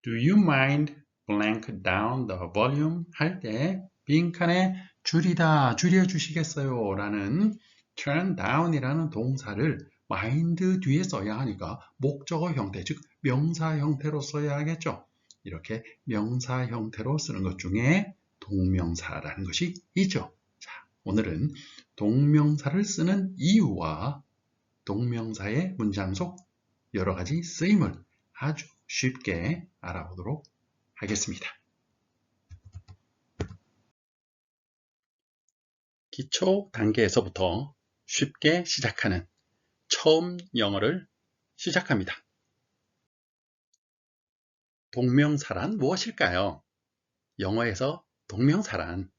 Do you mind blank down the volume? 할 때 빈칸에 줄이다, 줄여주시겠어요? 라는 turn down이라는 동사를 mind 뒤에 써야 하니까 목적어 형태, 즉 명사 형태로 써야 하겠죠. 이렇게 명사 형태로 쓰는 것 중에 동명사라는 것이 있죠. 자, 오늘은 동명사를 쓰는 이유와 동명사의 문장 속 여러 가지 쓰임을 아주 쉽게 알아보도록 하겠습니다. 기초 단계에서부터 쉽게 시작하는 처음 영어를 시작합니다. 동명사란 무엇일까요? 영어에서 동명사란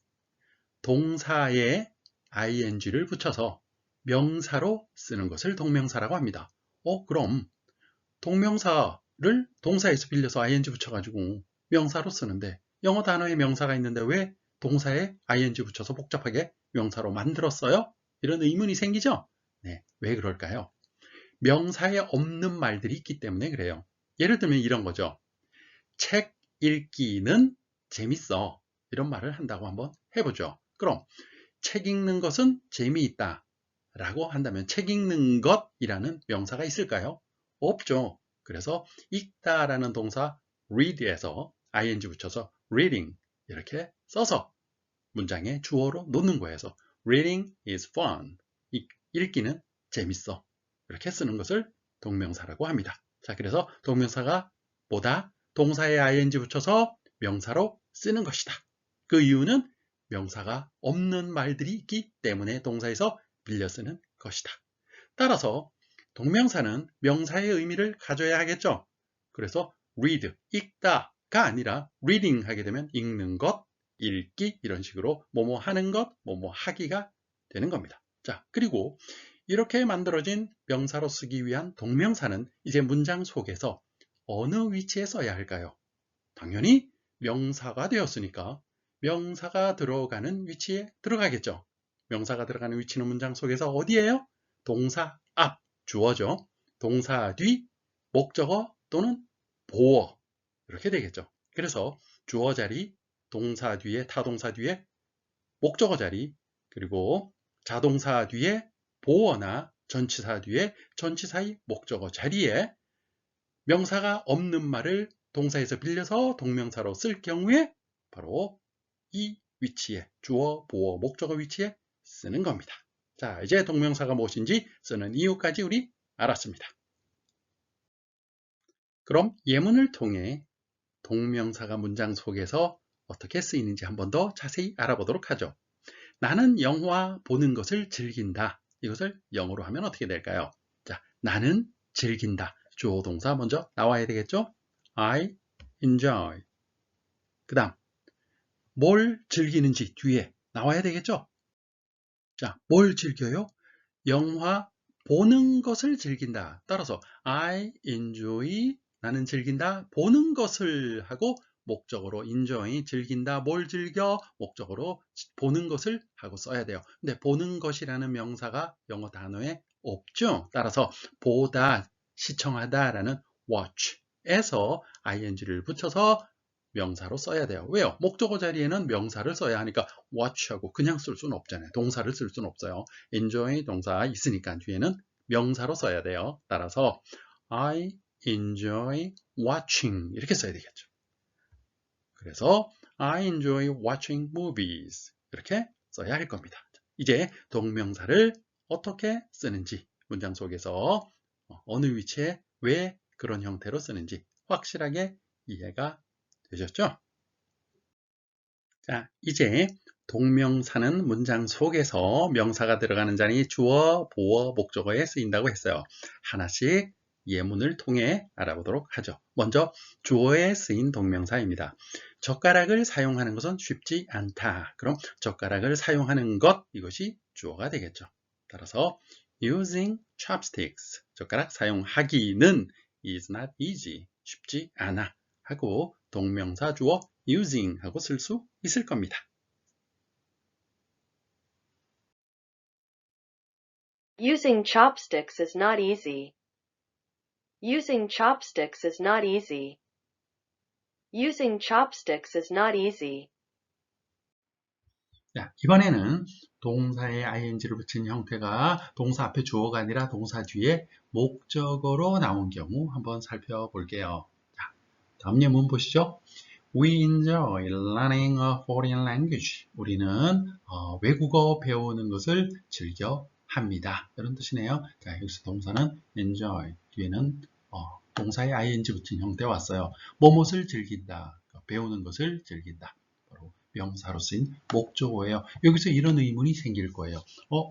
동사에 ing를 붙여서 명사로 쓰는 것을 동명사라고 합니다. 그럼 동명사를 동사에서 빌려서 ing 붙여가지고 명사로 쓰는데 영어 단어에 명사가 있는데 왜 동사에 ing 붙여서 복잡하게 명사로 만들었어요? 이런 의문이 생기죠? 네, 왜 그럴까요? 명사에 없는 말들이 있기 때문에 그래요. 예를 들면 이런 거죠. 책 읽기는 재밌어. 이런 말을 한다고 한번 해보죠. 그럼 책 읽는 것은 재미있다 라고 한다면 책 읽는 것이라는 명사가 있을까요? 없죠. 그래서 읽다라는 동사 read에서 ing 붙여서 reading 이렇게 써서 문장에 주어로 놓는 거예요. 그래서 reading is fun. 읽기는 재밌어. 이렇게 쓰는 것을 동명사라고 합니다. 자, 그래서 동명사가 뭐다? 동사에 ing 붙여서 명사로 쓰는 것이다. 그 이유는 명사가 없는 말들이 있기 때문에 동사에서 빌려 쓰는 것이다. 따라서 동명사는 명사의 의미를 가져야 하겠죠. 그래서 read, 읽다가 아니라 reading 하게 되면 읽는 것, 읽기 이런 식으로 뭐뭐 하는 것, 뭐뭐 하기가 되는 겁니다. 자, 그리고 이렇게 만들어진 명사로 쓰기 위한 동명사는 이제 문장 속에서 어느 위치에 써야 할까요? 당연히 명사가 되었으니까 명사가 들어가는 위치에 들어가겠죠. 명사가 들어가는 위치는 문장 속에서 어디예요? 동사 앞, 주어죠. 동사 뒤, 목적어 또는 보어 이렇게 되겠죠. 그래서 주어 자리, 동사 뒤에, 타동사 뒤에, 목적어 자리, 그리고 자동사 뒤에 보어나 전치사 뒤에 전치사의 목적어 자리에 명사가 없는 말을 동사에서 빌려서 동명사로 쓸 경우에 바로 이 위치에 주어, 보어, 목적어 위치에 쓰는 겁니다. 자, 이제 동명사가 무엇인지 쓰는 이유까지 우리 알았습니다. 그럼 예문을 통해 동명사가 문장 속에서 어떻게 쓰이는지 한 번 더 자세히 알아보도록 하죠. 나는 영화 보는 것을 즐긴다. 이것을 영어로 하면 어떻게 될까요? 자, 나는 즐긴다. 주어 동사 먼저 나와야 되겠죠? I enjoy. 그 다음 뭘 즐기는지 뒤에 나와야 되겠죠? 자, 뭘 즐겨요? 영화 보는 것을 즐긴다. 따라서 I enjoy 나는 즐긴다. 보는 것을 하고 목적으로 enjoy 즐긴다. 뭘 즐겨? 목적으로 보는 것을 하고 써야 돼요. 근데 보는 것이라는 명사가 영어 단어에 없죠. 따라서 보다, 시청하다라는 watch에서 ing를 붙여서 명사로 써야 돼요. 왜요? 목적어 자리에는 명사를 써야 하니까 watch하고 그냥 쓸 수는 없잖아요. 동사를 쓸 수는 없어요. enjoy 동사 있으니까 뒤에는 명사로 써야 돼요. 따라서 I enjoy watching 이렇게 써야 되겠죠. 그래서 I enjoy watching movies 이렇게 써야 할 겁니다. 이제 동명사를 어떻게 쓰는지 문장 속에서 어느 위치에 왜 그런 형태로 쓰는지 확실하게 이해가 되셨죠? 자, 이제 동명사는 문장 속에서 명사가 들어가는 자리 주어, 보어, 목적어에 쓰인다고 했어요. 하나씩 예문을 통해 알아보도록 하죠. 먼저 주어에 쓰인 동명사입니다. 젓가락을 사용하는 것은 쉽지 않다. 그럼 젓가락을 사용하는 것, 이것이 주어가 되겠죠. 따라서 using chopsticks, 젓가락 사용하기는 is not easy, 쉽지 않아 하고 동명사 주어 using 하고 쓸 수 있을 겁니다. Using chopsticks is not easy. Using chopsticks is not easy. Using chopsticks is not easy. 자, 이번에는 동사에 ing를 붙인 형태가 동사 앞에 주어가 아니라 동사 뒤에 목적어로 나온 경우 한번 살펴볼게요. 자, 다음 예문 보시죠. We enjoy learning a foreign language. 우리는 외국어 배우는 것을 즐겨 합니다. 이런 뜻이네요. 자, 여기서 동사는 enjoy, 뒤에는 동사에 ing 붙인 형태 왔어요. 뭐뭇을 즐긴다, 배우는 것을 즐긴다. 바로 명사로 쓰인 목적어예요. 여기서 이런 의문이 생길 거예요.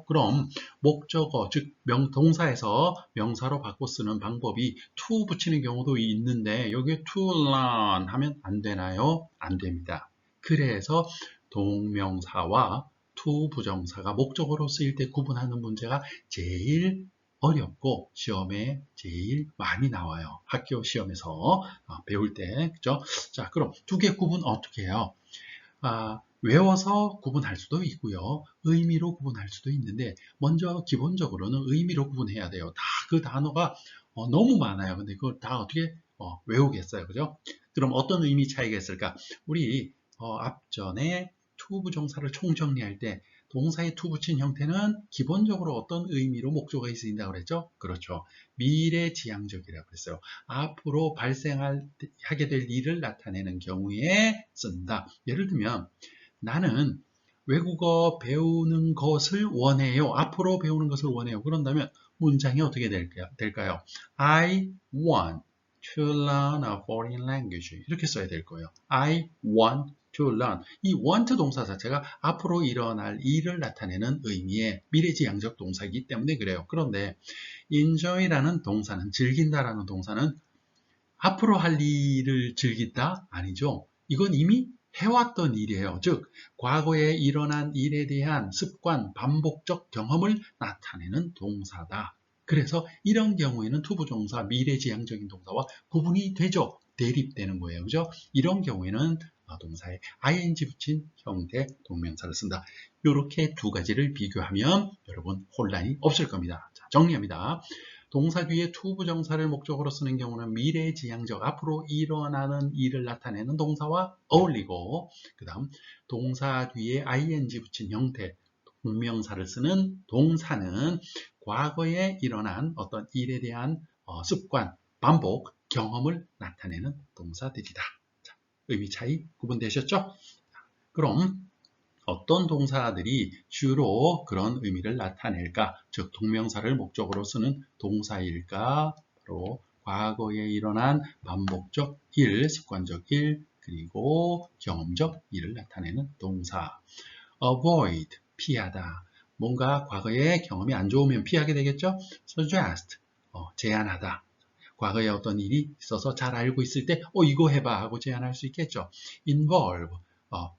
그럼 목적어, 즉 동사에서 명사로 바꿔 쓰는 방법이 to 붙이는 경우도 있는데 여기에 to learn 하면 안 되나요? 안 됩니다. 그래서 동명사와 to 부정사가 목적어로 쓰일 때 구분하는 문제가 제일 어렵고 시험에 제일 많이 나와요. 학교 시험에서 배울 때. 그죠? 자, 그럼 두 개 구분 어떻게 해요? 외워서 구분할 수도 있고요. 의미로 구분할 수도 있는데 먼저 기본적으로는 의미로 구분해야 돼요. 다 그 단어가 너무 많아요. 근데 그걸 다 어떻게 외우겠어요. 그죠? 그럼 어떤 의미 차이가 있을까? 우리 앞전에 to 부정사를 총정리할 때 동사에 to 붙인 형태는 기본적으로 어떤 의미로 목적어가 쓰인다고 그랬죠? 그렇죠. 미래지향적이라고 그랬어요. 앞으로 발생하게 될 일을 나타내는 경우에 쓴다. 예를 들면 나는 외국어 배우는 것을 원해요. 앞으로 배우는 것을 원해요. 그런다면 문장이 어떻게 될까요? I want to learn a foreign language. 이렇게 써야 될 거예요. I want to learn. 이 want 동사 자체가 앞으로 일어날 일을 나타내는 의미의 미래지향적 동사이기 때문에 그래요. 그런데 enjoy라는 동사는, 즐긴다라는 동사는 앞으로 할 일을 즐긴다? 아니죠. 이건 이미 해왔던 일이에요. 즉 과거에 일어난 일에 대한 습관, 반복적 경험을 나타내는 동사다. 그래서 이런 경우에는 투부정사, 미래지향적인 동사와 구분이 되죠. 대립되는 거예요. 그죠? 이런 경우에는 동사에 ing 붙인 형태 동명사를 쓴다. 이렇게 두 가지를 비교하면 여러분 혼란이 없을 겁니다. 자, 정리합니다. 동사 뒤에 to 부정사를 목적으로 쓰는 경우는 미래지향적, 앞으로 일어나는 일을 나타내는 동사와 어울리고, 그 다음 동사 뒤에 ing 붙인 형태 동명사를 쓰는 동사는 과거에 일어난 어떤 일에 대한 습관, 반복, 경험을 나타내는 동사들이다. 자, 의미 차이 구분되셨죠? 그럼 어떤 동사들이 주로 그런 의미를 나타낼까? 즉 동명사를 목적으로 쓰는 동사일까? 바로 과거에 일어난 반복적 일, 습관적 일, 그리고 경험적 일을 나타내는 동사. avoid, 피하다. 뭔가 과거에 경험이 안 좋으면 피하게 되겠죠? suggest, 제안하다. 과거에 어떤 일이 있어서 잘 알고 있을 때 이거 해봐 하고 제안할 수 있겠죠. involve,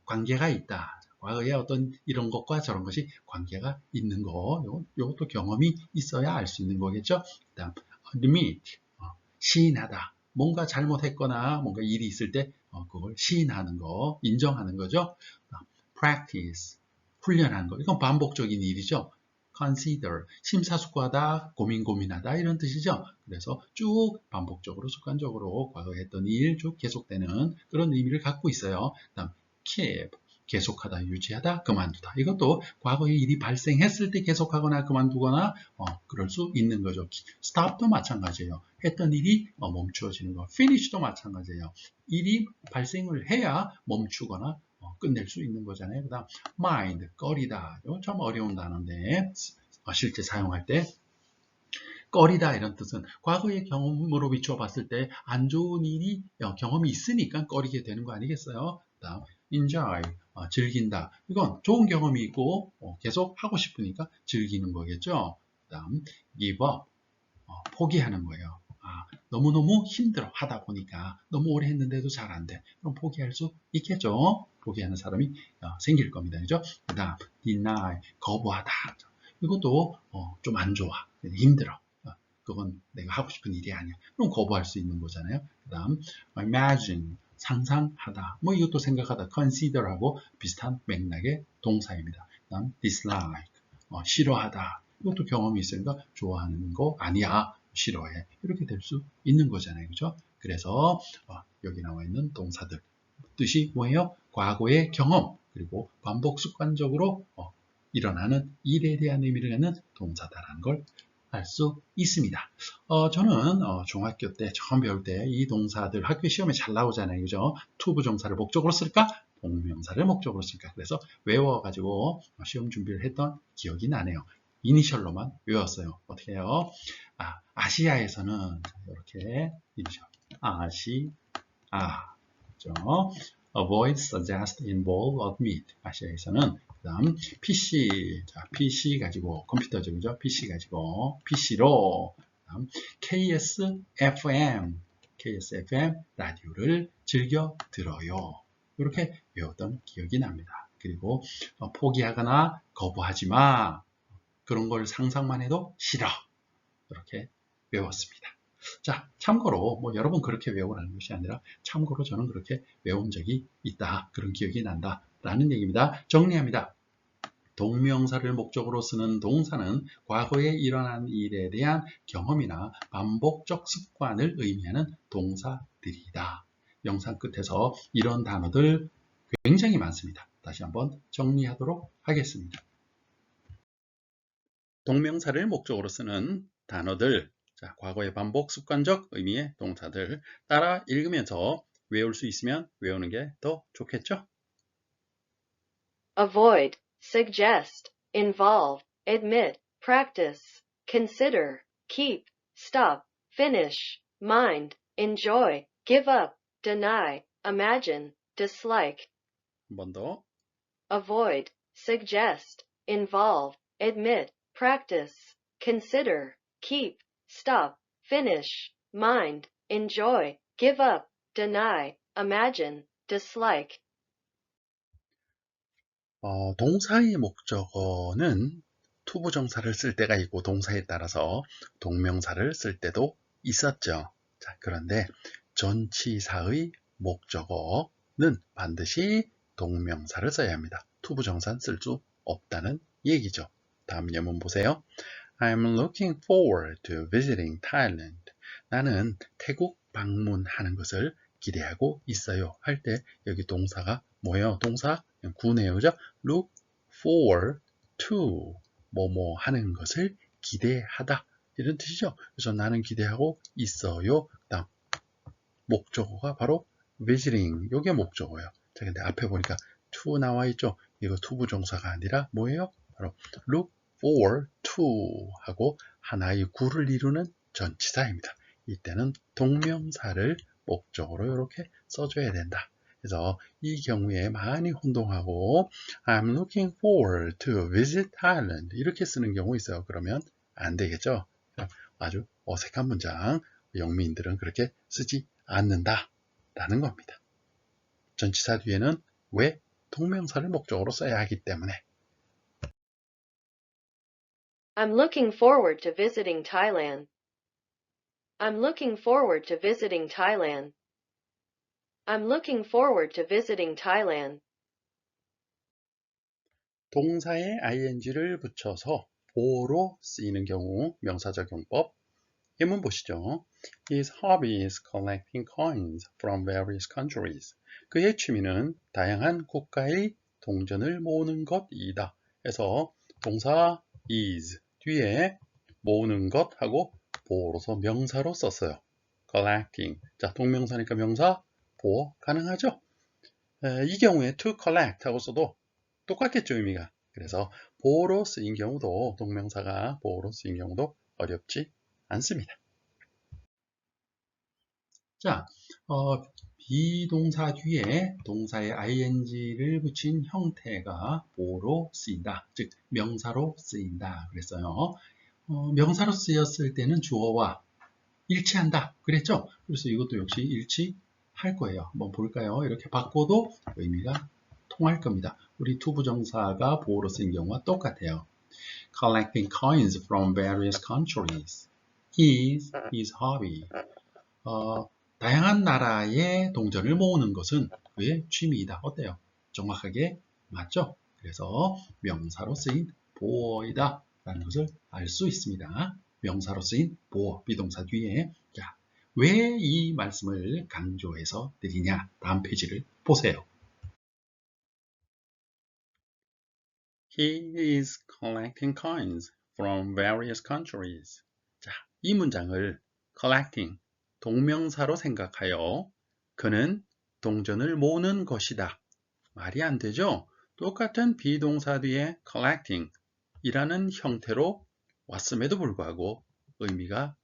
관계가 있다. 과거에 어떤 이런 것과 저런 것이 관계가 있는 거, 요것도 경험이 있어야 알 수 있는 거겠죠. 그 다음 admit, 시인하다. 뭔가 잘못했거나 뭔가 일이 있을 때 그걸 시인하는 거, 인정하는 거죠. practice, 훈련하는 거. 이건 반복적인 일이죠. consider, 심사숙고하다, 고민하다 이런 뜻이죠. 그래서 쭉 반복적으로 습관적으로 과거에 했던 일 쭉 계속되는 그런 의미를 갖고 있어요. 다음 keep, 계속하다, 유지하다, 그만두다. 이것도 과거에 일이 발생했을 때 계속하거나 그만두거나 그럴 수 있는 거죠. stop도 마찬가지예요. 했던 일이 멈추어지는 거. finish도 마찬가지예요. 일이 발생을 해야 멈추거나 끝낼 수 있는 거잖아요. 그 다음 mind, 꺼리다. 이거 참 어려운 단어인데 실제 사용할 때 꺼리다 이런 뜻은 과거의 경험으로 비추어 봤을 때 안 좋은 일이 경험이 있으니까 꺼리게 되는 거 아니겠어요? 그 다음 enjoy, 즐긴다. 이건 좋은 경험이 있고 계속 하고 싶으니까 즐기는 거겠죠. 그 다음 give up, 포기하는 거예요. 너무너무 힘들어 하다 보니까 너무 오래 했는데도 잘 안 돼. 그럼 포기할 수 있겠죠. 포기하는 사람이 생길 겁니다. 그죠? 그 다음 deny, 거부하다. 이것도 좀 안 좋아. 힘들어. 그건 내가 하고 싶은 일이 아니야. 그럼 거부할 수 있는 거잖아요. 그 다음 imagine, 상상하다. 뭐 이것도 생각하다. consider하고 비슷한 맥락의 동사입니다. 그 다음 dislike, 싫어하다. 이것도 경험이 있으니까 좋아하는 거 아니야. 싫어해. 이렇게 될 수 있는 거잖아요. 그죠? 그래서 여기 나와 있는 동사들 뜻이 뭐예요? 과거의 경험 그리고 반복 습관적으로 일어나는 일에 대한 의미를 갖는 동사다라는 걸 알 수 있습니다. 저는 중학교 때 처음 배울 때 이 동사들 학교 시험에 잘 나오잖아요. 그죠? to 부정사를 목적으로 쓸까? 동명사를 목적으로 쓸까? 그래서 외워가지고 시험 준비를 했던 기억이 나네요. 이니셜로만 외웠어요. 어떻게 해요? 아시아에서는 이렇게 이니셜 그죠? Avoid, suggest, involve, admit. 아시아에서는 그 다음 PC, 자, PC 가지고 컴퓨터죠, 그죠? PC 가지고 PC로 그다음 KSFM 라디오를 즐겨 들어요. 이렇게 외웠던 기억이 납니다. 그리고 포기하거나 거부하지 마. 그런 걸 상상만 해도 싫어. 이렇게 외웠습니다. 자, 참고로 여러분 그렇게 외우라는 것이 아니라 참고로 저는 그렇게 외운 적이 있다. 그런 기억이 난다. 라는 얘기입니다. 정리합니다. 동명사를 목적으로 쓰는 동사는 과거에 일어난 일에 대한 경험이나 반복적 습관을 의미하는 동사들이다. 영상 끝에서 이런 단어들 굉장히 많습니다. 다시 한번 정리하도록 하겠습니다. 동명사를 목적으로 쓰는 단어들, 자, 과거의 반복 습관적 의미의 동사들 따라 읽으면서 외울 수 있으면 외우는 게 더 좋겠죠? Avoid, suggest, involve, admit, practice, consider, keep, stop, finish, mind, enjoy, give up, deny, imagine, dislike. 한 번 더. Avoid, suggest, involve, admit, practice, consider, keep, stop, finish, mind, enjoy, give up, deny, imagine, dislike. 동사의 목적어는 투부정사를 쓸 때가 있고 동사에 따라서 동명사를 쓸 때도 있었죠. 자, 그런데 전치사의 목적어는 반드시 동명사를 써야 합니다. 투부정사는 쓸 수 없다는 얘기죠. 다음 예문 보세요. I'm looking forward to visiting Thailand. 나는 태국 방문하는 것을 기대하고 있어요. 할 때 여기 동사가 뭐예요? 동사 구네요. 그죠? look forward to 뭐뭐 하는 것을 기대하다. 이런 뜻이죠. 그래서 나는 기대하고 있어요. 그다음 목적어가 바로 visiting. 이게 목적어예요. 자, 근데 앞에 보니까 to 나와 있죠. 이거 투부정사가 아니라 뭐예요? 바로 look forward to 하고 하나의 구를 이루는 전치사입니다. 이때는 동명사를 목적으로 이렇게 써줘야 된다. 그래서 이 경우에 많이 혼동하고 I'm looking forward to visit Thailand 이렇게 쓰는 경우 있어요. 그러면 안 되겠죠. 아주 어색한 문장, 영미인들은 그렇게 쓰지 않는다 라는 겁니다. 전치사 뒤에는 왜? 동명사를 목적으로 써야 하기 때문에. I'm looking forward to visiting Thailand. I'm looking forward to visiting Thailand. I'm looking forward to visiting Thailand. 동사에 ing를 붙여서 보로 쓰이는 경우 명사적 용법 예문 보시죠. His hobby is collecting coins from various countries. 그의 취미는 다양한 국가의 동전을 모으는 것이다. 그래서 동사 is 뒤에 모으는 것하고 보어로서 명사로 썼어요. collecting. 자, 동명사니까 명사 보어 가능하죠? 이 경우에 to collect 하고 써도 똑같겠죠, 의미가. 그래서 보어로 쓰인 경우도 동명사가 보어로 쓰인 경우도 어렵지 않습니다. 자, 비동사 뒤에 동사의 ing를 붙인 형태가 보어로 쓰인다. 즉, 명사로 쓰인다. 그랬어요. 명사로 쓰였을 때는 주어와 일치한다. 그랬죠? 그래서 이것도 역시 일치할 거예요. 한번 볼까요? 이렇게 바꿔도 의미가 통할 겁니다. 우리 투부정사가 보어로 쓰인 경우와 똑같아요. Collecting coins from various countries is his hobby. 다양한 나라의 동전을 모으는 것은 그의 취미이다. 어때요? 정확하게 맞죠? 그래서 명사로 쓰인 보어이다 라는 것을 알 수 있습니다. 명사로 쓰인 보어, 비동사 뒤에 자, 왜 이 말씀을 강조해서 드리냐? 다음 페이지를 보세요. He is collecting coins from various countries. 자, 이 문장을 collecting, 동명사로 생각하여 그는 동전을 모으는 것이다. 말이 안 되죠? 똑같은 비동사 뒤에 collecting 이라는 형태로 왔음에도 불구하고 의미가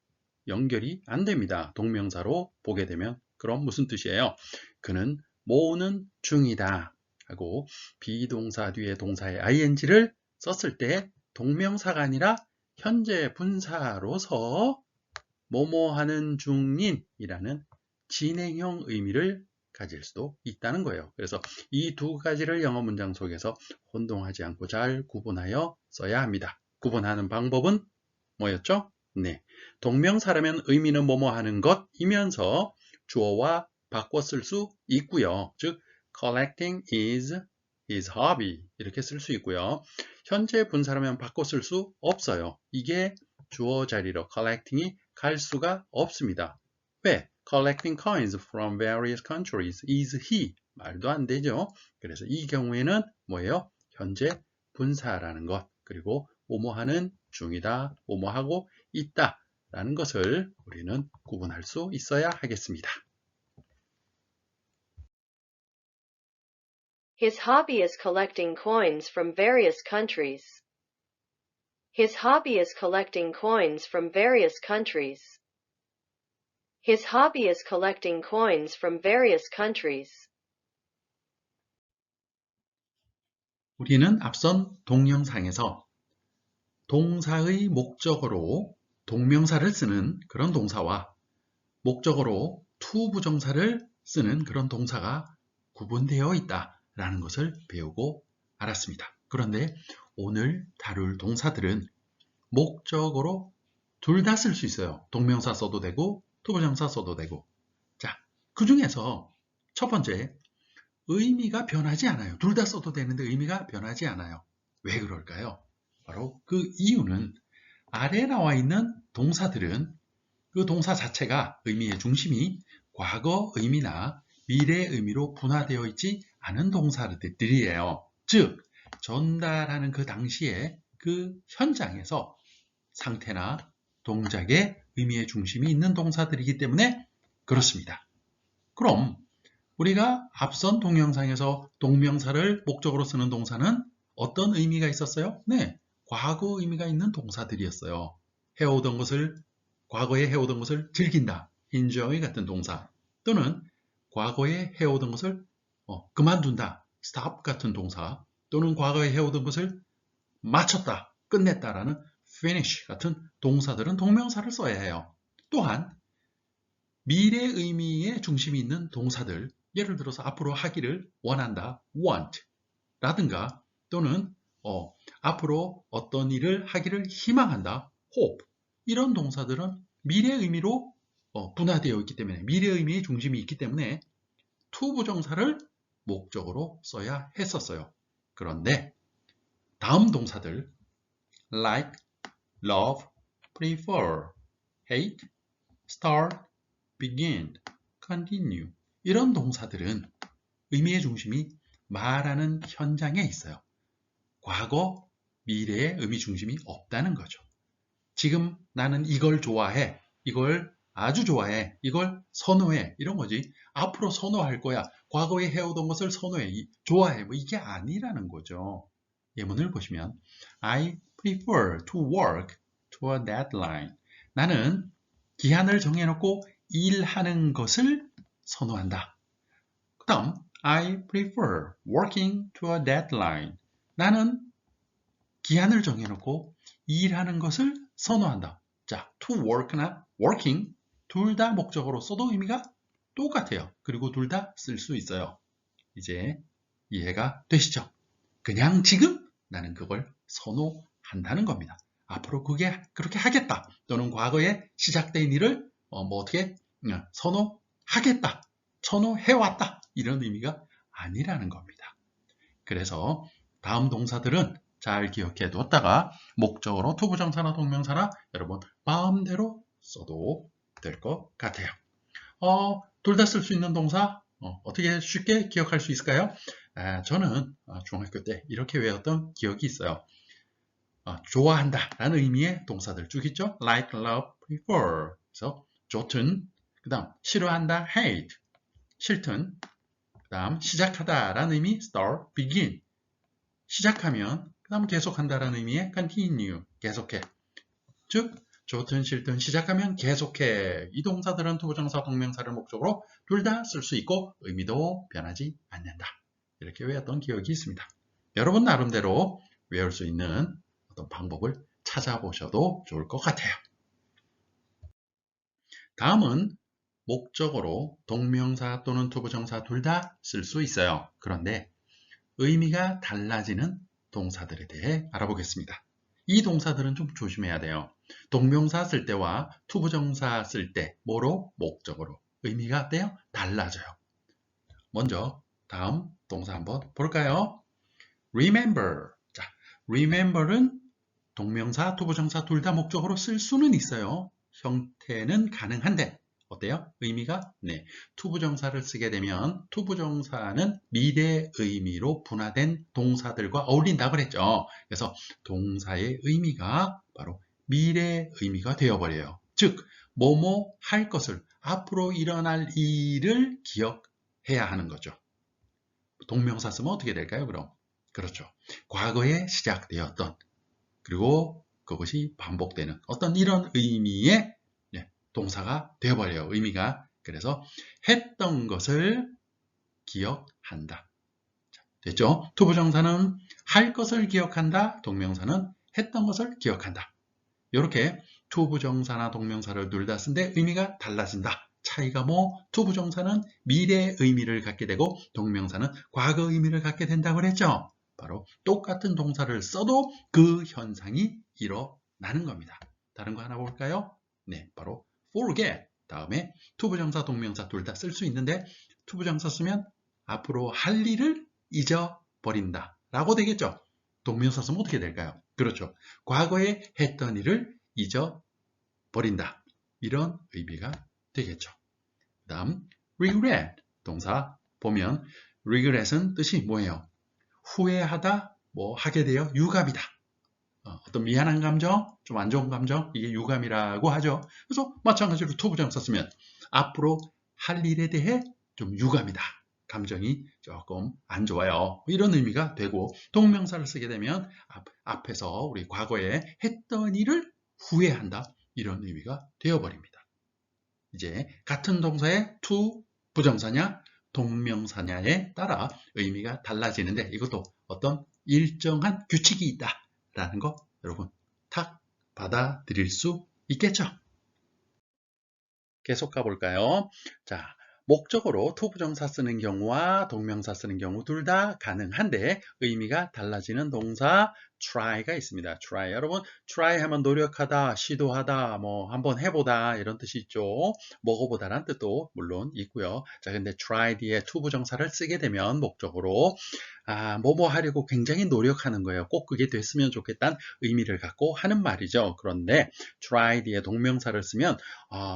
연결이 안 됩니다. 동명사로 보게 되면. 그럼 무슨 뜻이에요? 그는 모으는 중이다 하고 비동사 뒤에 동사의 ing를 썼을 때 동명사가 아니라 현재 분사로서 뭐뭐 하는 중인 이라는 진행형 의미를 가질 수도 있다는 거예요. 그래서 이 두 가지를 영어 문장 속에서 혼동하지 않고 잘 구분하여 써야 합니다. 구분하는 방법은 뭐였죠? 네, 동명사라면 의미는 뭐뭐 하는 것이면서 주어와 바꿔 쓸 수 있고요. 즉, collecting is his hobby 이렇게 쓸 수 있고요. 현재 분사라면 바꿔 쓸 수 없어요. 이게 주어 자리로 collecting이 갈 수가 없습니다. 왜? Collecting coins from various countries is he. 말도 안 되죠. 그래서 이 경우에는 뭐예요? 현재 분사라는 것, 그리고 뭐뭐하는 중이다, 뭐뭐하고 있다 라는 것을 우리는 구분할 수 있어야 하겠습니다. His hobby is collecting coins from various countries. His hobby is collecting coins from various countries. His hobby is collecting coins from various countries. 우리는 앞선 동영상에서 동사의 목적어로 동명사를 쓰는 그런 동사와 목적어로 to 부정사를 쓰는 그런 동사가 구분되어 있다라는 것을 배우고 알았습니다. 그런데 오늘 다룰 동사들은 목적어로 둘 다 쓸 수 있어요. 동명사 써도 되고 to 부정사 써도 되고. 자, 그 중에서 첫 번째, 의미가 변하지 않아요. 둘 다 써도 되는데 의미가 변하지 않아요. 왜 그럴까요? 바로 그 이유는 아래에 나와 있는 동사들은 그 동사 자체가 의미의 중심이 과거 의미나 미래 의미로 분화되어 있지 않은 동사들이에요. 즉, 전달하는 그 당시에 그 현장에서 상태나 동작의 의미의 중심이 있는 동사들이기 때문에 그렇습니다. 그럼 우리가 앞선 동영상에서 동명사를 목적으로 쓰는 동사는 어떤 의미가 있었어요? 네, 과거 의미가 있는 동사들이었어요. 과거에 해오던 것을 즐긴다, enjoy 같은 동사, 또는 과거에 해오던 것을 그만둔다, stop 같은 동사, 또는 과거에 해오던 것을 마쳤다, 끝냈다라는 finish 같은 동사들은 동명사를 써야 해요. 또한 미래 의미의 중심이 있는 동사들, 예를 들어서 앞으로 하기를 원한다, want 라든가, 또는 앞으로 어떤 일을 하기를 희망한다, hope. 이런 동사들은 미래 의미로 분화되어 있기 때문에, 미래 의미의 중심이 있기 때문에 to 부정사를 목적으로 써야 했었어요. 그런데 다음 동사들 like, love, prefer, hate, start, begin, continue 이런 동사들은 의미의 중심이 말하는 현장에 있어요. 과거, 미래의 의미 중심이 없다는 거죠. 지금 나는 이걸 좋아해, 이걸 아주 좋아해, 이걸 선호해 이런 거지. 앞으로 선호할 거야, 과거에 해오던 것을 선호해, 좋아해, 뭐 이게 아니라는 거죠. 예문을 보시면 I prefer to work to a deadline. 나는 기한을 정해놓고 일하는 것을 선호한다. 그 다음 I prefer working to a deadline. 나는 기한을 정해놓고 일하는 것을 선호한다. 자, to work나 working 둘 다 목적어로 써도 의미가 똑같아요. 그리고 둘 다 쓸 수 있어요. 이제 이해가 되시죠? 그냥 지금 나는 그걸 선호한다는 겁니다. 앞으로 그렇게 하겠다. 또는 과거에 시작된 일을 어떻게 선호하겠다. 선호해왔다. 이런 의미가 아니라는 겁니다. 그래서 다음 동사들은 잘 기억해 뒀다가 목적어로 to 부정사나 동명사나 여러분 마음대로 써도 될 것 같아요. 둘 다 쓸 수 있는 동사 어떻게 쉽게 기억할 수 있을까요? 저는 중학교 때 이렇게 외웠던 기억이 있어요. 좋아한다 라는 의미의 동사들 쭉 있죠? like, love, prefer. 그래서 좋든, 그 다음 싫어한다, hate, 싫든, 그 다음 시작하다 라는 의미 start, begin. 시작하면 그 다음 계속한다 라는 의미의 continue, 계속해. 즉 좋든 싫든 시작하면 계속해. 이 동사들은 투부정사, 동명사를 목적으로 둘 다 쓸 수 있고 의미도 변하지 않는다. 이렇게 외웠던 기억이 있습니다. 여러분 나름대로 외울 수 있는 어떤 방법을 찾아보셔도 좋을 것 같아요. 다음은 목적어로 동명사 또는 투부정사 둘 다 쓸 수 있어요. 그런데 의미가 달라지는 동사들에 대해 알아보겠습니다. 이 동사들은 좀 조심해야 돼요. 동명사 쓸 때와 투부정사 쓸 때 뭐로? 목적어로. 의미가 어때요? 달라져요. 먼저 다음 동사 한번 볼까요? remember. 자, remember는 동명사, 투부정사 둘 다 목적어로 쓸 수는 있어요. 형태는 가능한데 어때요? 의미가? 네. 투부정사를 쓰게 되면 투부정사는 미래 의미로 분화된 동사들과 어울린다고 그랬죠. 그래서 동사의 의미가 바로 미래 의미가 되어버려요. 즉, 뭐뭐 할 것을, 앞으로 일어날 일을 기억해야 하는 거죠. 동명사 쓰면 어떻게 될까요, 그럼? 그렇죠. 과거에 시작되었던 그리고 그것이 반복되는 어떤 이런 의미의 동사가 되어버려요. 의미가. 그래서 했던 것을 기억한다. 됐죠? 투부정사는 할 것을 기억한다. 동명사는 했던 것을 기억한다. 이렇게 투부정사나 동명사를 둘 다 쓴데 의미가 달라진다. 차이가 뭐? 투부정사는 미래 의미를 갖게 되고 동명사는 과거 의미를 갖게 된다고 그랬죠? 바로 똑같은 동사를 써도 그 현상이 일어나는 겁니다. 다른 거 하나 볼까요? 네, 바로 forget. 다음에 투부정사, 동명사 둘 다 쓸 수 있는데 투부정사 쓰면 앞으로 할 일을 잊어버린다 라고 되겠죠? 동명사 쓰면 어떻게 될까요? 그렇죠. 과거에 했던 일을 잊어버린다. 이런 의미가 되겠죠. 그 다음 regret. 동사 보면 regret은 뜻이 뭐예요? 후회하다, 뭐 하게 되어 유감이다. 어떤 미안한 감정, 좀 안 좋은 감정, 이게 유감이라고 하죠. 그래서 마찬가지로 투부정사 쓰면 앞으로 할 일에 대해 좀 유감이다. 감정이 조금 안 좋아요. 이런 의미가 되고 동명사를 쓰게 되면 앞에서 우리 과거에 했던 일을 후회한다. 이런 의미가 되어버립니다. 이제 같은 동사의 to 부정사냐 동명사냐에 따라 의미가 달라지는데 이것도 어떤 일정한 규칙이 있다라는 거 여러분 탁 받아들일 수 있겠죠? 계속 가볼까요? 자, 목적어로 투부정사 쓰는 경우와 동명사 쓰는 경우 둘 다 가능한데 의미가 달라지는 동사 try가 있습니다. try. 여러분, try 하면 노력하다, 시도하다, 뭐 한번 해보다 이런 뜻이 있죠. 먹어보다라는 뜻도 물론 있고요. 자, 근데 try 뒤에 투부정사를 쓰게 되면 목적어로 뭐뭐 하려고 굉장히 노력하는 거예요. 꼭 그게 됐으면 좋겠다는 의미를 갖고 하는 말이죠. 그런데 try 뒤에 동명사를 쓰면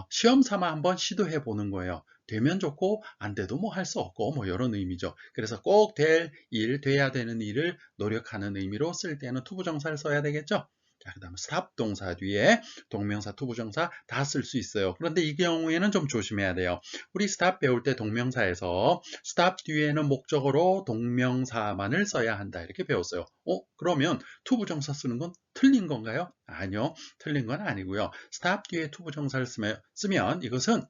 시험 삼아 한번 시도해 보는 거예요. 되면 좋고 안 돼도 뭐 할 수 없고 뭐 이런 의미죠. 그래서 꼭 될 일, 돼야 되는 일을 노력하는 의미로 쓸 때는 투부정사를 써야 되겠죠. 자, 그 다음 stop 동사 뒤에 동명사, 투부정사 다 쓸 수 있어요. 그런데 이 경우에는 좀 조심해야 돼요. 우리 stop 배울 때 동명사에서 stop 뒤에는 목적어로 동명사만을 써야 한다 이렇게 배웠어요. 그러면 투부정사 쓰는 건 틀린 건가요? 아니요, 틀린 건 아니고요. stop 뒤에 투부정사를 쓰면 이것은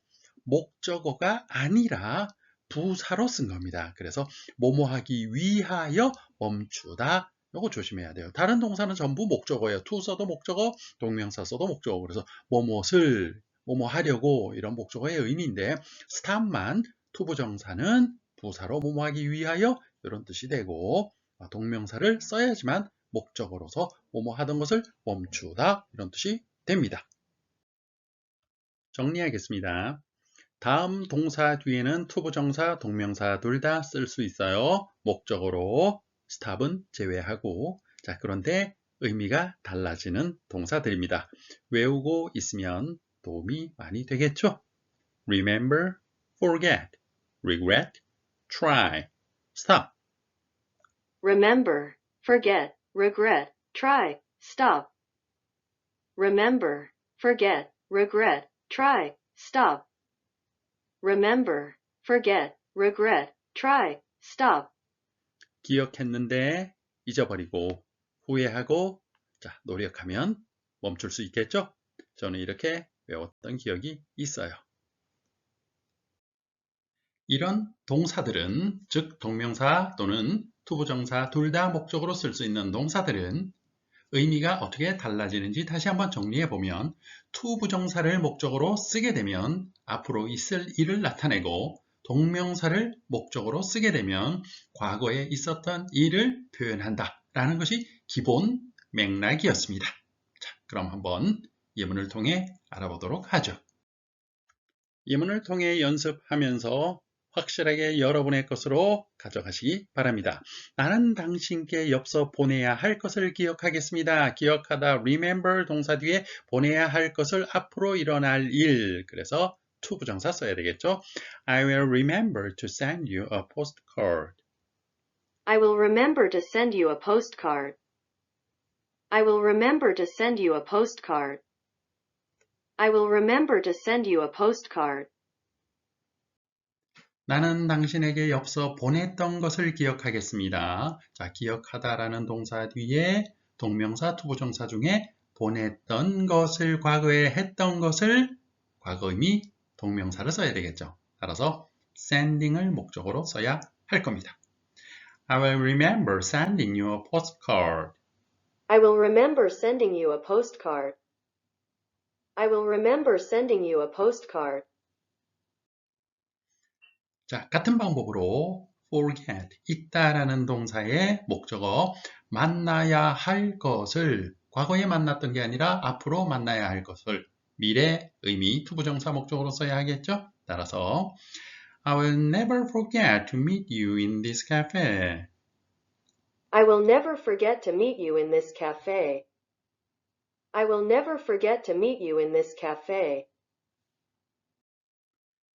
목적어가 아니라 부사로 쓴 겁니다. 그래서 뭐뭐 하기 위하여 멈추다. 이거 조심해야 돼요. 다른 동사는 전부 목적어예요. to 써도 목적어, 동명사 써도 목적어. 그래서 뭐뭐을, 뭐뭐 하려고 이런 목적어의 의미인데 stop만 투부정사는 부사로 뭐뭐 하기 위하여 이런 뜻이 되고 동명사를 써야지만 목적어로서 뭐뭐 하던 것을 멈추다 이런 뜻이 됩니다. 정리하겠습니다. 다음 동사 뒤에는 투부정사, 동명사 둘 다 쓸 수 있어요. 목적어로 stop은 제외하고 자 그런데 의미가 달라지는 동사들입니다. 외우고 있으면 도움이 많이 되겠죠? Remember, forget, regret, try, stop. Remember, forget, regret, try, stop. Remember, forget, regret, try, stop. Remember, forget, regret, try, stop. 기억했는데 잊어버리고 후회하고 자, 노력하면 멈출 수 있겠죠? 저는 이렇게 외웠던 기억이 있어요. 이런 동사들은 즉 동명사 또는 투부정사 둘 다 목적으로 쓸 수 있는 동사들은 의미가 어떻게 달라지는지 다시 한번 정리해 보면 투부정사를 목적으로 쓰게 되면 앞으로 있을 일을 나타내고 동명사를 목적으로 쓰게 되면 과거에 있었던 일을 표현한다 라는 것이 기본 맥락이었습니다. 자, 그럼 한번 예문을 통해 알아보도록 하죠. 예문을 통해 연습하면서 확실하게 여러분의 것으로 가져가시기 바랍니다. 나는 당신께 엽서 보내야 할 것을 기억하겠습니다. 기억하다 remember 동사 뒤에 보내야 할 것을 앞으로 일어날 일. 그래서 to 부정사 써야 되겠죠. I will remember to send you a postcard. I will remember to send you a postcard. I will remember to send you a postcard. I will remember to send you a postcard. 나는 당신에게 엽서 보냈던 것을 기억하겠습니다. 자, 기억하다라는 동사 뒤에 동명사 투부정사 중에 보냈던 것을 과거에 했던 것을 과거 의미 동명사를 써야 되겠죠. 따라서 sending을 목적으로 써야 할 겁니다. I will remember sending you a postcard. I will remember sending you a postcard. I will remember sending you a postcard. 자, 같은 방법으로 forget, 있다라는 동사의 목적어 만나야 할 것을 과거에 만났던 게 아니라 앞으로 만나야 할 것을 미래 의미 투부정사 목적으로 써야 하겠죠? 따라서 I will never forget to meet you in this cafe. I will never forget to meet you in this cafe. I will never forget to meet you in this cafe.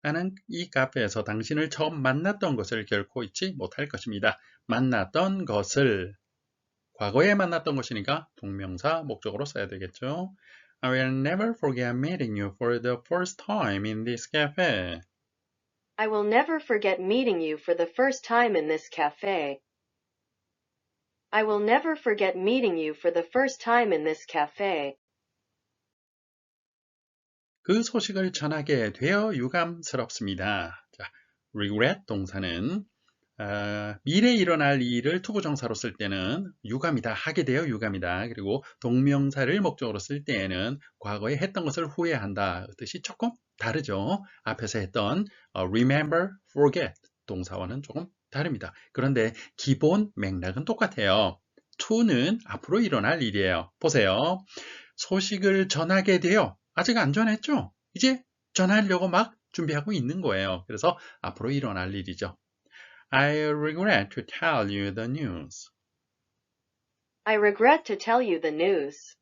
나는 이 카페에서 당신을 처음 만났던 것을 결코 잊지 못할 것입니다. 만났던 것을 과거에 만났던 것이니까 동명사 목적으로 써야 되겠죠. I will never forget meeting you for the first time in this cafe. I will never forget meeting you for the first time in this cafe. I will never forget meeting you for the first time in this cafe. 그 소식을 전하게 되어 유감스럽습니다. 자, regret 동사는 미래에 일어날 일을 투부정사로 쓸 때는 유감이다, 하게 되어 유감이다. 그리고 동명사를 목적으로 쓸 때에는 과거에 했던 것을 후회한다. 뜻이 조금 다르죠. 앞에서 했던 remember, forget 동사와는 조금 다릅니다. 그런데 기본 맥락은 똑같아요. to는 앞으로 일어날 일이에요. 보세요. 소식을 전하게 되어 아직 안 전했죠? 이제 전하려고 막 준비하고 있는 거예요. 그래서 앞으로 일어날 일이죠. I regret to tell you the news. I regret to tell you the news.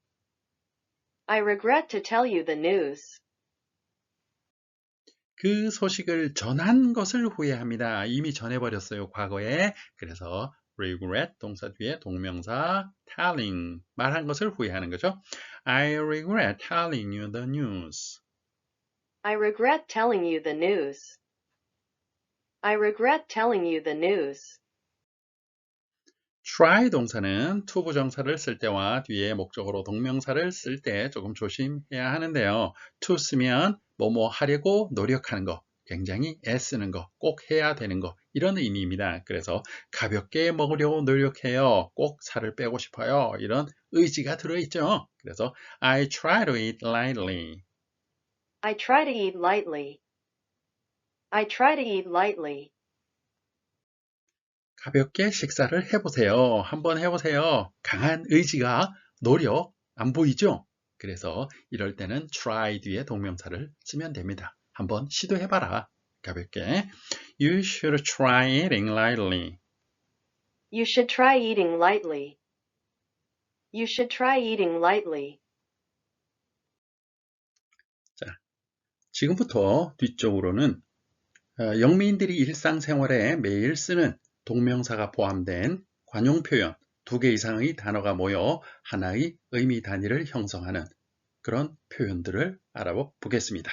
I regret to tell you the news. 그 소식을 전한 것을 후회합니다. 이미 전해버렸어요, 과거에. 그래서 regret 동사 뒤에 동명사 telling, 말한 것을 후회하는 거죠. I regret telling you the news. I regret telling you the news. I regret telling you the news. try 동사는 to 부정사를 쓸 때와 뒤에 목적으로 동명사를 쓸 때 조금 조심해야 하는데요. to 쓰면 뭐뭐 하려고 노력하는 거, 굉장히 애쓰는 거, 꼭 해야 되는 거 이런 의미입니다. 그래서 가볍게 먹으려고 노력해요. 꼭 살을 빼고 싶어요. 이런 의지가 들어있죠. 그래서 I try to eat lightly. I try to eat lightly. I try to eat lightly. 가볍게 식사를 해보세요. 한번 해보세요. 강한 의지가 노력 안 보이죠? 그래서 이럴 때는 try 뒤에 동명사를 쓰면 됩니다. 한번 시도해봐라. 가볍게. You should try eating lightly. You should try eating lightly. You should try eating lightly. 자, 지금부터 뒤쪽으로는 영미인들이 일상생활에 매일 쓰는 동명사가 포함된 관용 표현 2개 이상의 단어가 모여 하나의 의미 단위를 형성하는 그런 표현들을 알아보겠습니다.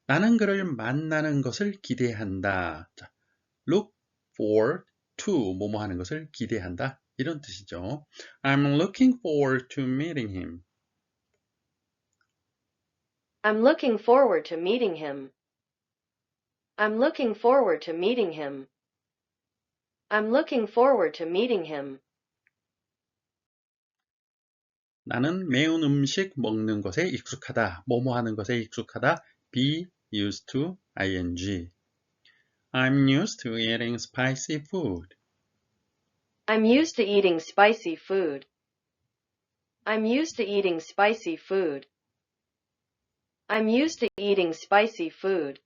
나는 그를 만나는 것을 기대한다. 자, look forward to 뭐뭐 하는 것을 기대한다. 이런 뜻이죠. I'm looking forward to meeting him. I'm looking forward to meeting him. I'm looking forward to meeting him. I'm looking forward to meeting him. 나는 매운 음식 먹는 것에 익숙하다. 뭐뭐 하는 것에 익숙하다. be used to ing. I'm used to eating spicy food. I'm used to eating spicy food. I'm used to eating spicy food. I'm used to eating spicy food.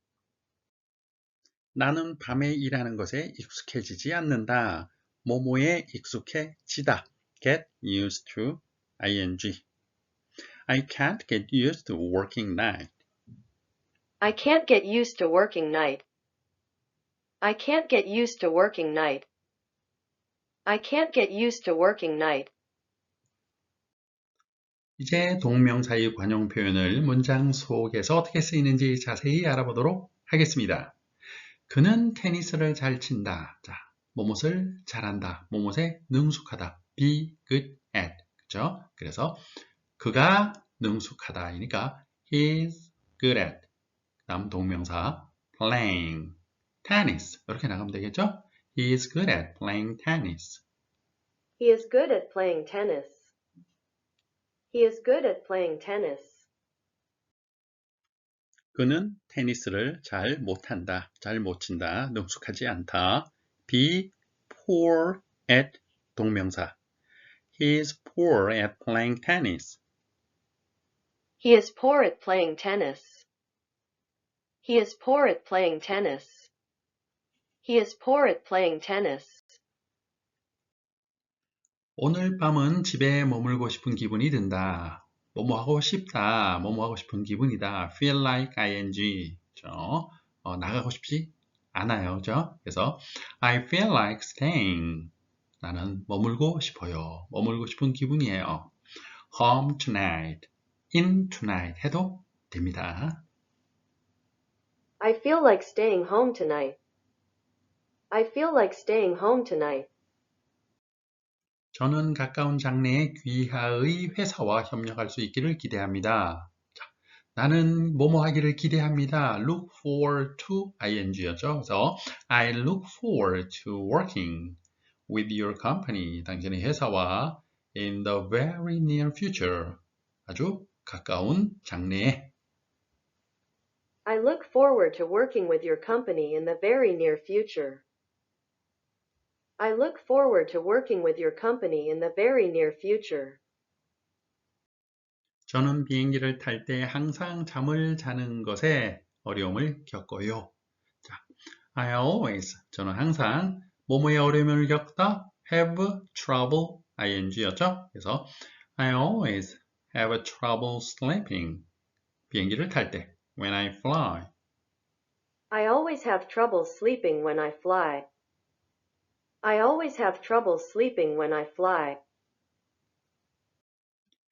나는 밤에 일하는 것에 익숙해지지 않는다. 뭐뭐에 익숙해지다. get used to ing. I can't get used to working night. I can't get used to working night. I can't get used to working night. I can't get used to working night. 이제 동명사의 관용 표현을 문장 속에서 어떻게 쓰이는지 자세히 알아보도록 하겠습니다. 그는 테니스를 잘 친다. 자, 뭐뭇을 잘한다. 뭐뭇에 능숙하다. be good at. 그죠? 그래서 그가 능숙하다이니까 he's good at. 다음 동명사 playing tennis. 이렇게 나가면 되겠죠? He is good at playing tennis. He is good at playing tennis. He is good at playing tennis. 그는 테니스를 잘 못한다. 잘 못 친다. 능숙하지 않다. be poor at 동명사. He is poor at playing tennis. He is poor at playing tennis. He is poor at playing tennis. He is poor at playing tennis. 오늘 밤은 집에 머물고 싶은 기분이 든다. 뭐뭐 하고 싶다. 뭐뭐 하고 싶은 기분이다. feel like ing. 그렇죠? 나가고 싶지 않아요. 그죠? 그래서 I feel like staying. 나는 머물고 싶어요. 머물고 싶은 기분이에요. home tonight. in tonight 해도 됩니다. I feel like staying home tonight. I feel like staying home tonight. 저는 가까운 장래에 귀하의 회사와 협력할 수 있기를 기대합니다. 자, 나는 뭐뭐 하기를 기대합니다. look forward to ing였죠. 그래서 I look forward to working with your company. 당신의 회사와 in the very near future. 아주 가까운 장래에. I look forward to working with your company in the very near future. I look forward to working with your company in the very near future. 저는 비행기를 탈 때 항상 잠을 자는 것에 어려움을 겪어요. 자, I always, 저는 항상 뭐뭐에 어려움을 겪다 have trouble ing였죠. 그래서 I always have trouble sleeping. 비행기를 탈 때 when I fly. I always have trouble sleeping when I fly. I always have trouble sleeping when I fly.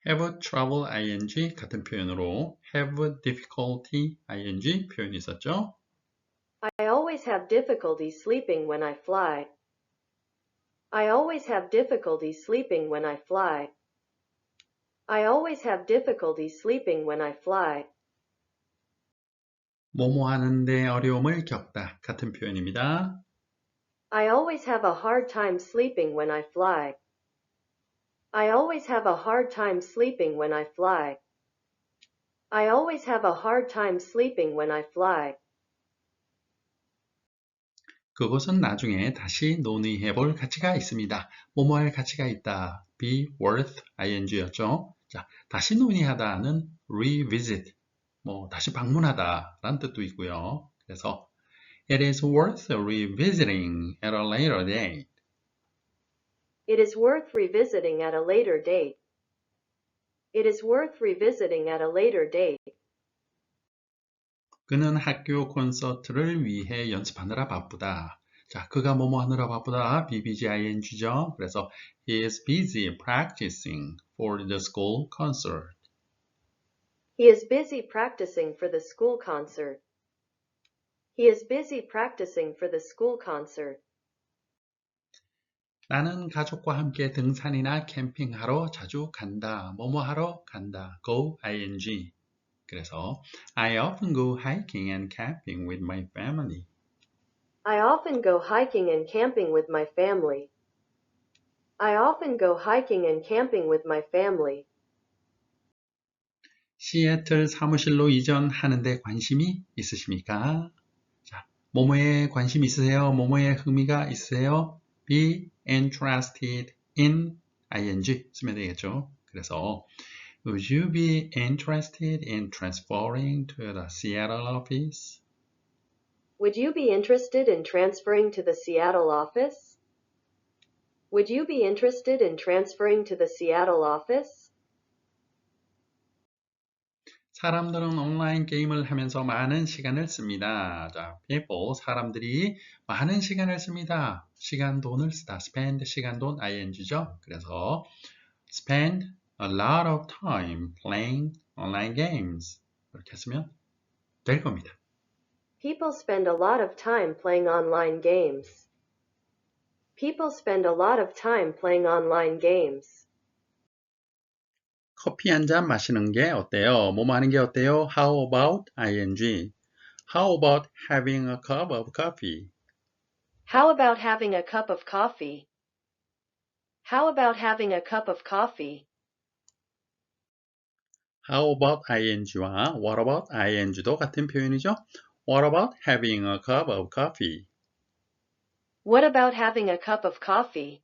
have trouble ing 같은 표현으로 have difficulty ing 표현이 있었죠. I always have difficulty sleeping when I fly. I always have difficulty sleeping when I fly. I always have difficulty sleeping when I fly. 뭐뭐 하는데 어려움을 겪다 같은 표현입니다. I always have a hard time sleeping when I fly. I always have a hard time sleeping when I fly. I always have a hard time sleeping when I fly. 그것은 나중에 다시 논의해 볼 가치가 있습니다. 뭐뭐 할 가치가 있다. be worth ing였죠. 자, 다시 논의하다는 revisit, 다시 방문하다 라는 뜻도 있고요. 그래서 it is worth revisiting at a later date. It is worth revisiting at a later date. It is worth revisiting at a later date. 그는 학교 콘서트를 위해 연습하느라 바쁘다. 자, 그가 뭐뭐 하느라 바쁘다. BBGING죠. 그래서 he is busy practicing for the school concert. He is busy practicing for the school concert. He is busy practicing for the school concert. 나는 가족과 함께 등산이나 캠핑하러 자주 간다. 뭐뭐 하러 간다. go ing. 그래서 I often go hiking and camping with my family. I often go hiking and camping with my family. I often go hiking and camping with my family. 시애틀 사무실로 이전하는데 관심이 있으십니까? 자, 뭐뭐에 관심 있으세요? 뭐뭐에 흥미가 있으세요? Be interested in ing 쓰면 되겠죠. 그래서 Would you be interested in transferring to the Seattle office? Would you be interested in transferring to the Seattle office? Would you be interested in transferring to the Seattle office? 사람들은 온라인 게임을 하면서 많은 시간을 씁니다. 자, people, 사람들이 많은 시간을 씁니다. 시간, 돈을 쓰다. spend, 시간, 돈, ing죠. 그래서 spend a lot of time playing online games. 이렇게 쓰면 될 겁니다. People spend a lot of time playing online games. People spend a lot of time playing online games. 커피 한 잔 마시는 게 어때요? 뭐뭐 하는 게 어때요? How about ing? How about having a cup of coffee? How about having a cup of coffee? How about having a cup of coffee? How about ing와 what about ing도 같은 표현이죠? What about having a cup of coffee? What about having a cup of coffee?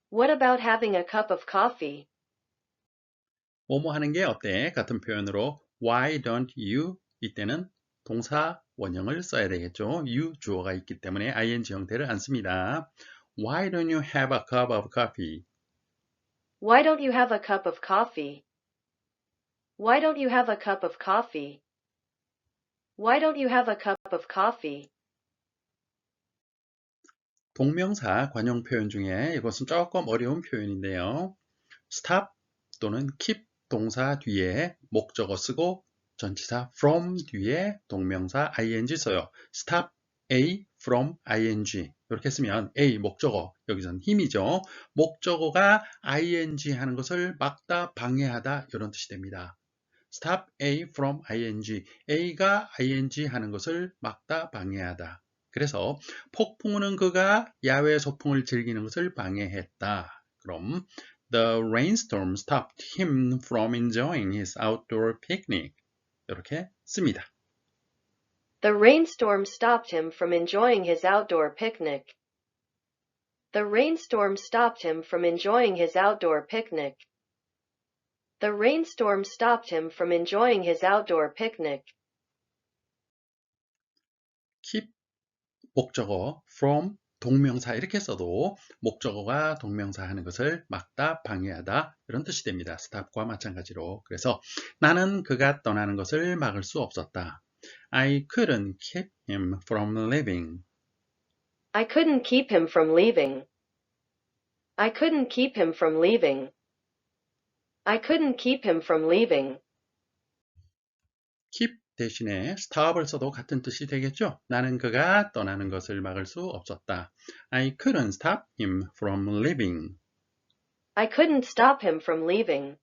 What about having a cup of coffee? 뭐뭐 하는 게 어때? 같은 표현으로 Why don't you? 이때는 동사 원형을 써야 되겠죠. you 주어가 있기 때문에 ing 형태를 안 씁니다. Why don't you have a cup of coffee? Why don't you have a cup of coffee? Why don't you have a cup of coffee? Why don't you have a cup of coffee? 동명사 관용 표현 중에 이것은 조금 어려운 표현인데요. stop 또는 keep 동사 뒤에 목적어 쓰고 전치사 from 뒤에 동명사 ing 써요. stop A from ing 이렇게 쓰면 A 목적어 여기서는 힘이죠. 목적어가 ing 하는 것을 막다 방해하다 이런 뜻이 됩니다. stop A from ing A가 ing 하는 것을 막다 방해하다. 그래서 폭풍우는 그가 야외 소풍을 즐기는 것을 방해했다. 그럼 The rainstorm stopped him from enjoying his outdoor picnic. 이렇게 씁니다. The rainstorm stopped him from enjoying his outdoor picnic. The rainstorm stopped him from enjoying his outdoor picnic. The rainstorm stopped him from enjoying his outdoor picnic. keep 목적어 from 동명사 이렇게 써도 목적어가 동명사 하는 것을 막다 방해하다 이런 뜻이 됩니다. stop과 마찬가지로. 그래서 나는 그가 떠나는 것을 막을 수 없었다. I couldn't keep him from leaving. I couldn't keep him from leaving. I couldn't keep him from leaving. I couldn't keep him from leaving. keep 대신에 stop을 써도 같은 뜻이 되겠죠. 나는 그가 떠나는 것을 막을 수 없었다. I couldn't stop him from leaving. I couldn't stop him from leaving.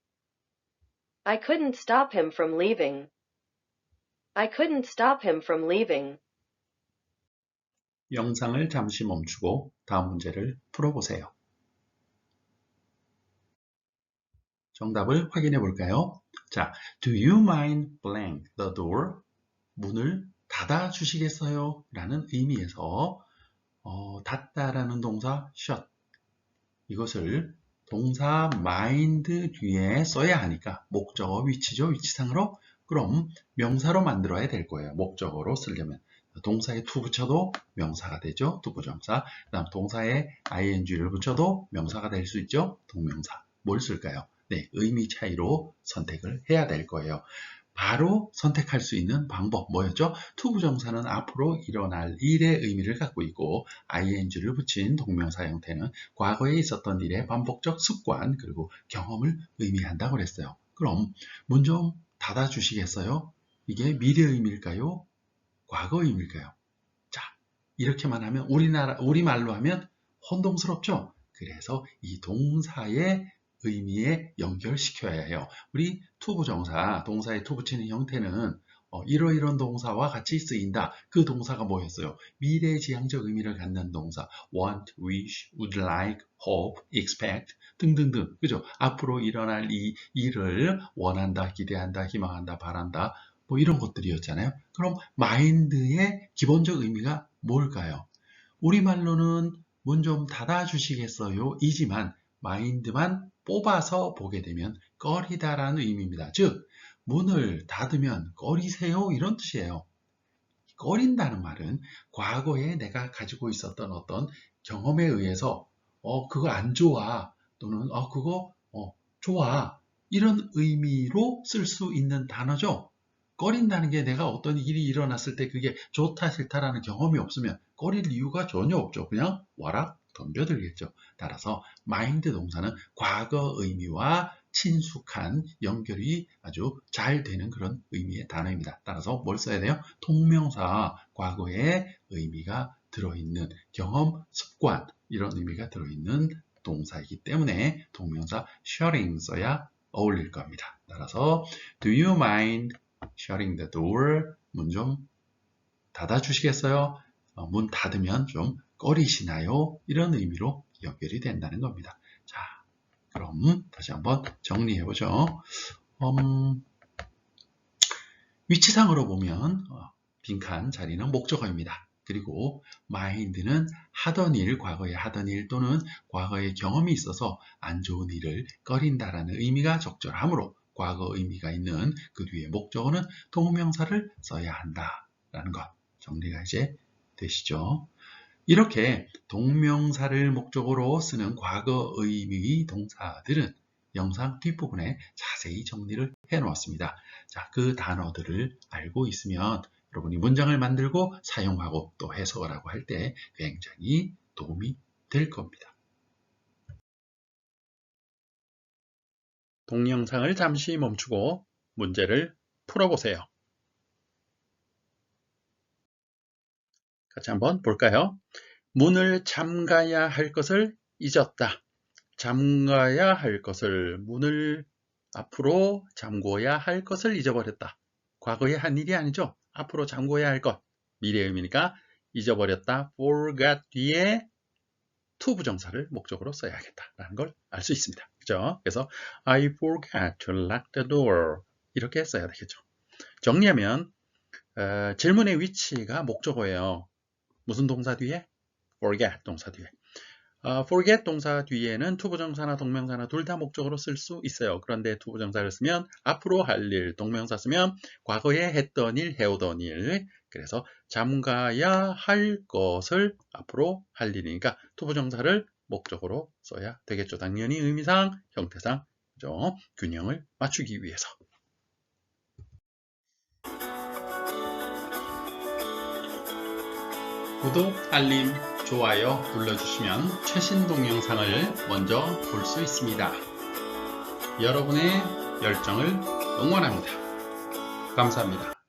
I couldn't stop him from leaving. I couldn't stop him from leaving. 영상을 잠시 멈추고 다음 문제를 풀어보세요. 정답을 확인해 볼까요? 자, do you mind blank the door? 문을 닫아 주시겠어요? 라는 의미에서 닫다라는 동사 shut 이것을 동사 mind 뒤에 써야 하니까 목적어 위치죠. 위치상으로 그럼 명사로 만들어야 될 거예요. 목적어로 쓰려면 동사에 to 붙여도 명사가 되죠. 투부정사. 그 다음 동사에 ing를 붙여도 명사가 될 수 있죠. 동명사. 뭘 쓸까요? 네, 의미 차이로 선택을 해야 될 거예요. 바로 선택할 수 있는 방법 뭐였죠? 투부정사는 앞으로 일어날 일의 의미를 갖고 있고 ing를 붙인 동명사 형태는 과거에 있었던 일의 반복적 습관 그리고 경험을 의미한다고 그랬어요. 그럼 문 좀 닫아주시겠어요? 이게 미래 의미일까요? 과거 의미일까요? 자, 이렇게만 하면 우리말로 하면 혼동스럽죠? 그래서 이 동사의 의미에 연결시켜야 해요. 우리 투부정사, 동사에 투 붙이는 형태는 이러이런 동사와 같이 쓰인다. 그 동사가 뭐였어요? 미래지향적 의미를 갖는 동사. want, wish, would like, hope, expect 등등등. 그죠? 앞으로 일어날 이 일을 원한다, 기대한다, 희망한다, 바란다. 뭐 이런 것들이었잖아요. 그럼 mind의 기본적 의미가 뭘까요? 우리말로는 문 좀 닫아주시겠어요? 이지만 mind만 뽑아서 보게 되면 꺼리다라는 의미입니다. 즉 문을 닫으면 꺼리세요 이런 뜻이에요. 꺼린다는 말은 과거에 내가 가지고 있었던 어떤 경험에 의해서 그거 안 좋아 또는 그거 좋아 이런 의미로 쓸 수 있는 단어죠. 꺼린다는 게 내가 어떤 일이 일어났을 때 그게 좋다 싫다라는 경험이 없으면 꺼릴 이유가 전혀 없죠. 그냥 와락 덤벼들겠죠. 따라서 마인드 동사는 과거 의미와 친숙한 연결이 아주 잘 되는 그런 의미의 단어입니다. 따라서 뭘 써야 돼요? 동명사, 과거의 의미가 들어있는 경험, 습관 이런 의미가 들어있는 동사이기 때문에 동명사 sharing 써야 어울릴 겁니다. 따라서 do you mind shutting the door? 문 좀 닫아주시겠어요? 문 닫으면 좀 꺼리시나요? 이런 의미로 연결이 된다는 겁니다. 자, 그럼 다시 한번 정리해보죠. 위치상으로 보면 빈칸 자리는 목적어입니다. 그리고 mind는 하던 일, 과거에 하던 일 또는 과거의 경험이 있어서 안 좋은 일을 꺼린다라는 의미가 적절하므로 과거 의미가 있는 그 뒤에 목적어는 동명사를 써야 한다라는 것 정리가 이제 되시죠. 이렇게 동명사를 목적어로 쓰는 과거 의미의 동사들은 영상 뒷부분에 자세히 정리를 해 놓았습니다. 자, 그 단어들을 알고 있으면 여러분이 문장을 만들고 사용하고 또 해석을 하고 할 때 굉장히 도움이 될 겁니다. 동영상을 잠시 멈추고 문제를 풀어보세요. 같이 한번 볼까요? 문을 잠가야 할 것을 잊었다. 잠가야 할 것을 문을 앞으로 잠궈야 할 것을 잊어버렸다. 과거에 한 일이 아니죠. 앞으로 잠궈야 할 것. 미래 의미니까 잊어버렸다. forgot 뒤에 to 부정사를 목적으로 써야겠다라는 걸 알 수 있습니다. 그죠? 그래서 I forgot to lock the door 이렇게 써야 되겠죠. 정리하면 질문의 위치가 목적어예요. 무슨 동사 뒤에? forget 동사 뒤에. forget 동사 뒤에는 투부정사나 동명사나 둘 다 목적으로 쓸 수 있어요. 그런데 투부정사를 쓰면 앞으로 할 일, 동명사 쓰면 과거에 했던 일, 해오던 일. 그래서 잠가야 할 것을 앞으로 할 일이니까 투부정사를 목적으로 써야 되겠죠. 당연히 의미상, 형태상 그죠? 균형을 맞추기 위해서. 구독, 알림, 좋아요 눌러주시면 최신 동영상을 먼저 볼 수 있습니다. 여러분의 열정을 응원합니다. 감사합니다.